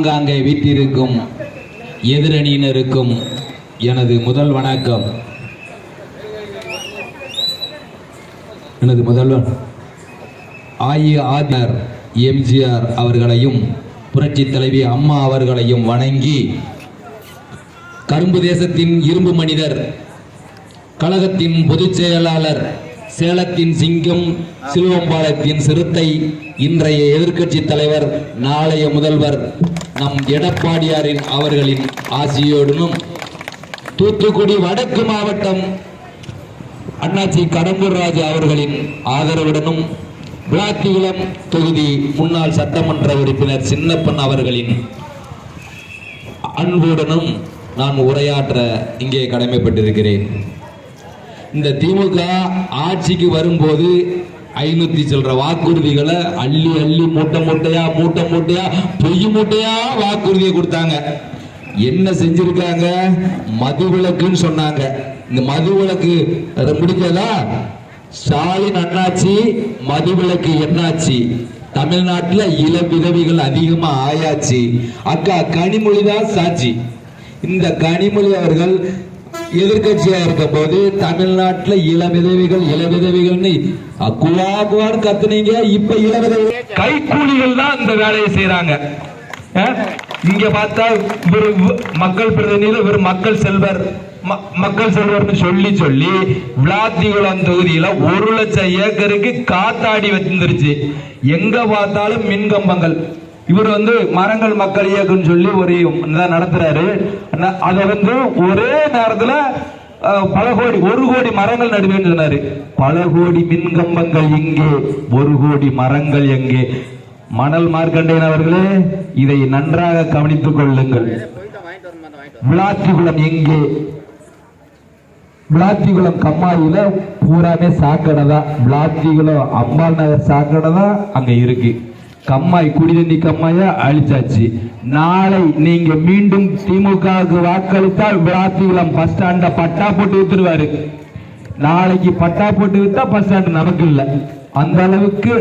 ஆங்காங்கே வீட்டிருக்கும் எதிரணியினருக்கும் எனது முதல் வணக்கம். எனது முதல்வர் ஆதினர் எம்ஜிஆர் அவர்களையும் புரட்சி தலைவி அம்மா அவர்களையும் வணங்கி, கரும்பு தேசத்தின் இரும்பு மனிதர், கழகத்தின் பொதுச் செயலாளர், சேலத்தின் சிங்கம், சிலுவம்பாளையத்தின் சிறுத்தை, இன்றைய எதிர்க்கட்சி தலைவர், நாளைய முதல்வர் நம் எடப்பாடியாரின் அவர்களின் ஆசியோடனும், தூத்துக்குடி வடக்கு மாவட்டம் அண்ணாச்சி கடம்பூர் ராஜு அவர்களின் ஆதரவுடனும், விளாத்திகுளம் தொகுதி முன்னாள் சட்டமன்ற உறுப்பினர் சின்னப்பன் அவர்களின் அன்புடனும் நான் உரையாற்ற இங்கே கடமைப்பட்டிருக்கிறேன். இந்த திமுக ஆட்சிக்கு வரும்போது 500 சில்லற வாக்குறுதிகளை அள்ளி அள்ளி மூட்டை மூட்டையா பொய் மூட்டையா வாக்குறுதியை கொடுத்தாங்க. என்ன செஞ்சிருக்காங்க? மதுவிலக்குன்னு சொன்னாங்க. இந்த மதுவிலக்கு முடிஞ்சதா? ஸ்டாலின் அண்ணாச்சி மதுவிலக்கு என்னாச்சு? தமிழ்நாட்டில் இளம் விதவிகள் அதிகமா ஆயாச்சு. அக்கா கனிமொழிதான் சாட்சி. இந்த கனிமொழி அவர்கள் எதிர்கட்சியா இருக்கும் போது தமிழ்நாட்டில் இளவிதவிகள்னு குவான்னு கத்துனீங்க. இப்ப இளவிதவிகள் கைக்கூலிகள் தான் இந்த வேலையை செய்யறாங்க. இங்க பார்த்தா ஒரு மக்கள் பிரதிநிதி, ஒரு மக்கள் செல்வர்னு சொல்லி விளாத்திகுளம் தொகுதியில 1 லட்சம் ஏக்கருக்கு காத்தாடி வச்சிருந்துருச்சு. எங்க பார்த்தாலும் மின்கம்பங்கள். இவர் மரங்கள் மக்கள் இயக்கம் சொல்லி ஒரு நடத்துறாரு. அதை ஒரே நேரத்துல பல கோடி 1 கோடி மரங்கள் நடுவேன்னு சொன்னாரு. பல கோடி மின்கம்பங்கள் இங்கே, 1 கோடி மரங்கள் எங்கே? மணல் மார்க்கண்டையன் அவர்களே, இதை நன்றாக கவனித்துக் கொள்ளுங்கள். விளாத்திகுளம் எங்கே? விளாத்திகுளம் கம்மாயில பூராமே சாக்கடை தான். விளாத்திகுளம் அம்பாள் நகர் சாக்கடை தான் அங்க இருக்கு. கம்மாய் குடிதண்ணி கம்மாய அழிச்சாச்சு. நாளை நீங்க மீண்டும் திமுகவுக்கு வாக்களித்தால் விளாத்திகுளம் பஸ் ஸ்டாண்ட பட்டா போட்டு வித்துருவாரு. நாளைக்கு பட்டா போட்டு வித்தா பஸ் ஸ்டாண்ட் நமக்கு இல்லை. அந்த அளவுக்கு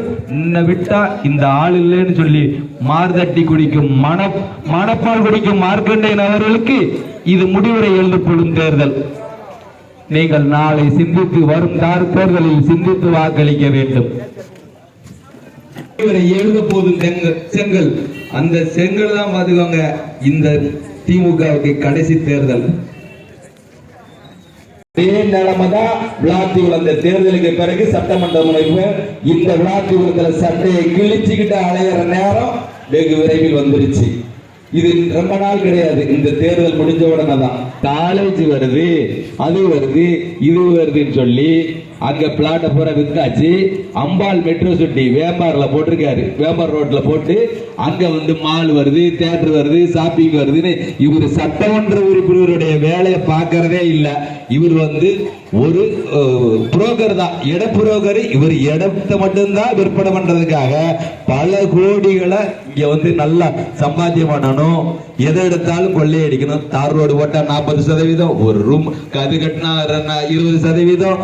விட்டா இந்த ஆள் இல்லைன்னு சொல்லி மார்தட்டி குடிக்கும் மணப்பால் குடிக்கும் மார்க்கண்டையன் அவர்களுக்கு இது முடிவுரை எழுதப்படும் தேர்தல். நீங்கள் நாளை சிந்தித்து வரும் தேர்தலில் சிந்தித்து வாக்களிக்க வேண்டும். எழுத போதும் செங்கல், அந்த செங்கல் தான் பாத்துக்கோங்க இந்த திமுகவுக்கு கடைசி தேர்தல். இதே நிலைமைதான் விளாத்திகுளம் தேர்தலுக்கு பிறகு சட்டமன்ற முனைப்பு. இந்த விளாத்திகுளத்துல சட்டையை கிழிச்சுக்கிட்டு அலையிற நேரம் வெகு விரைவில் வந்துருச்சு. இது ரொம்ப நாள் கிடையாது. இந்த தேர்தல் முடிஞ்ச உடனே தான் காலேஜ் வருது, அது வருது, இது வருதுன்னு சொல்லி அங்க பிளாட்ட பூரா வித்தாச்சு. அம்பாள் மெட்ரோ சிட்டி வேம்பார்ல போட்டிருக்காரு. வேம்பார் ரோட்ல போட்டு அங்க மால் வருது, தியேட்டர் வருது, ஷாப்பிங் வருதுன்னு இவர் சட்டமன்ற உறுப்பினருடைய வேலையை பார்க்கறதே இல்லை. இவர் ஒரு புரோக்கர் தான், இட புரோக்கர். இவர் இடத்தை மட்டும்தான் விற்பனை பண்றதுக்காக பல கோடிகளை இங்க நல்லா சம்பாத்தியம் பண்ணணும். எதை எடுத்தாலும் கொள்ளையடிக்கணும். தார் ரோடு போட்டா 40%, ஒரு ரூம் அது கட்டினா 20%.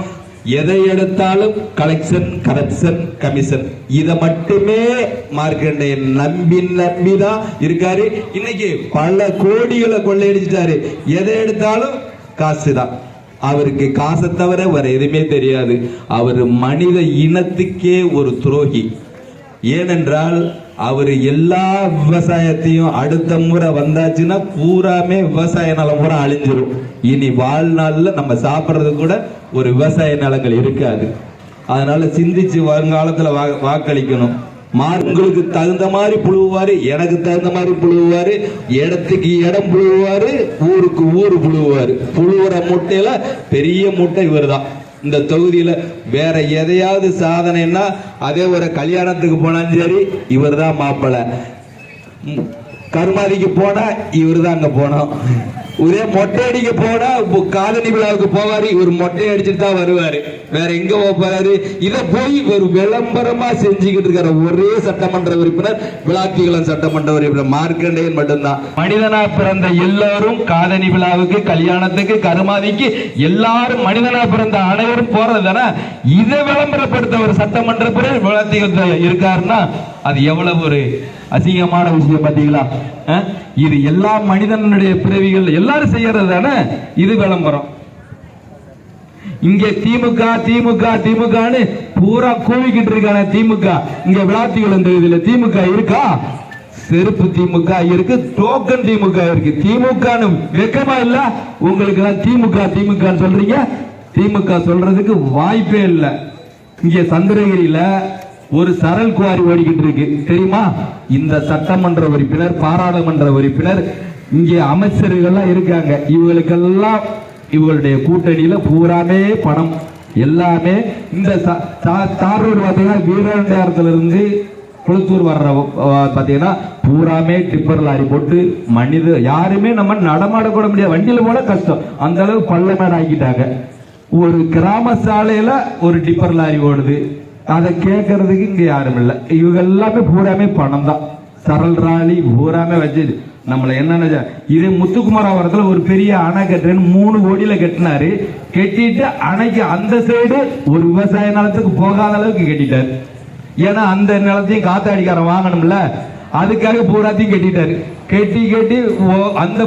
எதை எடுத்தாலும் கரப்ஷன், கமிஷன். இதை மட்டுமே மார்க்கண்டையன் நம்பிதான் இருக்காரு. இன்னைக்கு பல கோடிகளை கொள்ளையடிச்சிட்டாரு. எதை எடுத்தாலும் காசு தான். அவருக்கு காசை தவிர வேற எதுவுமே தெரியாது. அவர் மனித இனத்துக்கே ஒரு துரோகி. ஏனென்றால் அவர் எல்லா விவசாயத்தையும் அடுத்த முறை வந்தாச்சுன்னா பூராமே விவசாய நிலம் பூரா அழிஞ்சிரும். இனி வாழ்நாள்ல நம்ம சாப்பிட்றது கூட ஒரு விவசாய நிலங்கள் இருக்காது. அதனால சிந்திச்சு வருங்காலத்துல வாக்களிக்கணும். உங்களுக்கு தகுந்த மாதிரி புழுவாரு, எனக்கு தகுந்த மாதிரி புழுவாரு, இடத்துக்கு இடம் புழுவாரு, ஊருக்கு ஊரு புழுவாரு. புழுவுற மூட்டையில பெரிய மூட்டை இவர் தான். இந்த தொகுதியில வேற எதையாவது சாதனைன்னா அதே ஒரு கல்யாணத்துக்கு போனாலும் சரி இவர் தான் மாப்பிள்ளை. கருமாதிக்கு போனா இவர் தான் அங்க போனோம். ஒரே மொட்டை அடிக்க போனா காலனி விழாவுக்கு போவாரு, ஒரு மொட்டை அடிச்சுட்டு தான் வருவாரு, வேற எங்க போறாரு? இத போய் ஒரு விளம்பரமா செஞ்சுக்கிட்டு இருக்கிற ஒரே சட்டமன்ற உறுப்பினர் விளாத்திகுளம் சட்டமன்ற உறுப்பினர் மார்க்கண்டேயன் மட்டும்தான். மனிதனா பிறந்த எல்லாரும் காலனி விழாவுக்கு, கல்யாணத்துக்கு, கருமாதிக்கு எல்லாரும் மனிதனா பிறந்த அனைவரும் போறது தானே. இதை விளம்பரப்படுத்த ஒரு சட்டமன்ற விளாத்திகுளம் இருக்காருன்னா அது எவ்வளவு ஒரு அசிங்கமான விஷயம் பாத்தீங்களா? இது எல்லா மனிதனுடைய பிறவிகள் எல்லாரும் செய்யறது தானே. இது விளம்பரம். இங்க திமுக திமுக திமுகன்னு பூரா கூவிக்கிட்டு இருக்கான திமுக. இங்க விளாத்திகுளம் இதுல திமுக இருக்கா? செருப்பு திமுக இருக்கு, டோக்கன் திமுக இருக்கு. திமுக வெக்கமா இல்ல உங்களுக்கு? திமுக திமுக சொல்றீங்க. திமுக சொல்றதுக்கு வாய்ப்பே இல்லை. இங்க சந்திரகிரியில ஒரு சரல் குவாரி ஓடிக்கிட்டு இருக்கு தெரியுமா? இந்த சட்டமன்ற உறுப்பினர், பாராளுமன்ற உறுப்பினர், இங்கே அமைச்சர்கள்லாம் இருக்காங்க. இவங்களுக்கெல்லாம் இவங்களுடைய கூட்டணியில பூராமே பணம் எல்லாமே. இந்த தாரூர் பார்த்தீங்கன்னா வீரண்டத்துல இருந்து குளத்தூர் வர்ற பாத்தீங்கன்னா பூராமே டிப்பர் லாரி போட்டு மனித யாருமே நம்ம நடமாட கூட முடியாது, வண்டியில போட கஷ்டம், அந்த அளவு பள்ளமேடு ஆக்கிட்டாங்க. ஒரு கிராம சாலையில ஒரு டிப்பர் லாரி ஓடுது, அதை கேட்கறதுக்கு இங்க யாரும் இல்லை. இவங்க எல்லாமே பூராமே பணம் தான். சரல் ராலி பூராமே வச்சு நம்மள என்ன. இதே முத்துக்குமாரபுரத்துல ஒரு பெரிய அணை கட்டுறேன்னு 3 கோடியில கட்டினாரு. கட்டிட்டு அணைக்கு அந்த சைடு ஒரு விவசாய நிலத்துக்கு போகாத அளவுக்கு கட்டிட்டாரு. ஏன்னா அந்த நிலத்தையும் காத்தாடிக்காரன் வாங்கணும்ல, அதுக்காக பூராத்தையும் கட்டிட்டாரு. கட்டி அந்த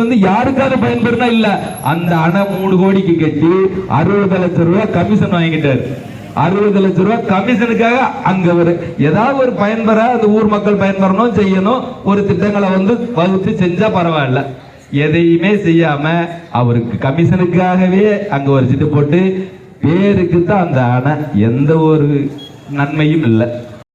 இது யாருக்காவது பயன்பெறனா இல்ல. அந்த அணை 3 கோடிக்கு கட்டி 60 லட்சம் ரூபாய் கமிஷன் வாங்கிட்டாரு. 60 லட்சம் ரூபாய் கமிஷனுக்காக அங்க ஒரு ஏதாவது ஒரு பயன்பெற அந்த ஊர் மக்கள் பயன்பெறணும் செய்யணும், ஒரு திட்டங்களை வகுத்து செஞ்சா பரவாயில்ல. எதையுமே செய்யாம அவருக்கு கமிஷனுக்காகவே அங்க ஒரு சிட்டு போட்டு பேருக்கு தான் அந்த அணை, எந்த ஒரு நன்மையும் இல்லை.